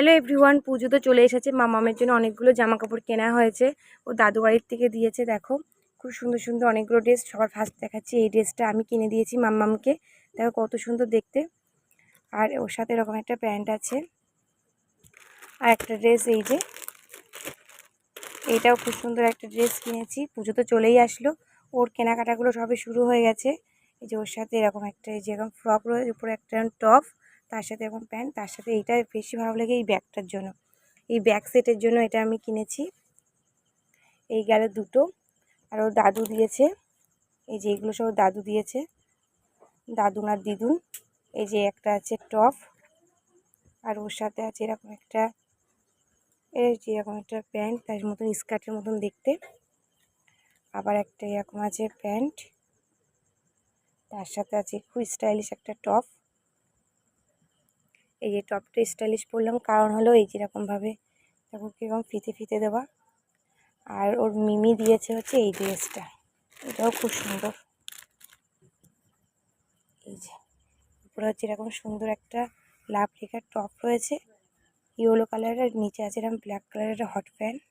Hello everyone, পুজো তো চলে এসেছে। মামামের জন্য অনেকগুলো জামা কাপড় কেনা হয়েছে, ও দাদু বাড়ির থেকে দিয়েছে। দেখো খুব সুন্দর সুন্দর অনেকগুলো ড্রেস। সবার ফার্স্ট দেখাচ্ছি, এই ড্রেসটা আমি কিনে দিয়েছি মামামকে। দেখো কত সুন্দর দেখতে। আর ওর সাথে এরকম একটা প্যান্ট আছে, আর একটা ড্রেস এই যে এইটাও খুব সুন্দর একটা ড্রেস কিনেছি। পুজো তো চলেই আসলো, ওর কেনাকাটাগুলো সবে শুরু হয়ে গেছে। এই যে ওর সাথে এরকম একটা এই যে এরকম ফ্রক রয়েছে, উপরে একটা টপ, তার সাথে এরকম প্যান্ট, তার সাথে এইটা বেশি ভালো লাগে এই ব্যাগটার জন্য। এই ব্যাগ সেটের জন্য এটা আমি কিনেছি। এই গেল দুটো, আর ওর দাদু দিয়েছে। এই যে এগুলো সব দাদু দিয়েছে, দাদু না দিদুন। এই যে একটা আছে টপ, আর ওর সাথে আছে এরকম একটা এই যে এরকম একটা প্যান্ট, তার মতন স্কার্টের মতন দেখতে। আবার একটা এরকম আছে প্যান্ট, তার সাথে আছে খুব স্টাইলিশ একটা টপ। এই যে টপটা স্টাইলিশ পরলাম কারণ হলো এই যেরকমভাবে দেখো কীরকম ফিতে ফিতে দেওয়া। আর ওর মিমি দিয়েছে হচ্ছে এই ড্রেসটা, এটাও খুব সুন্দর। এই যে উপরে হচ্ছে এরকম সুন্দর একটা লাভ লেখার টপ রয়েছে ইয়েলো কালারের, নিচে আছে এরকম ব্ল্যাক কালারের হট প্যান্ট।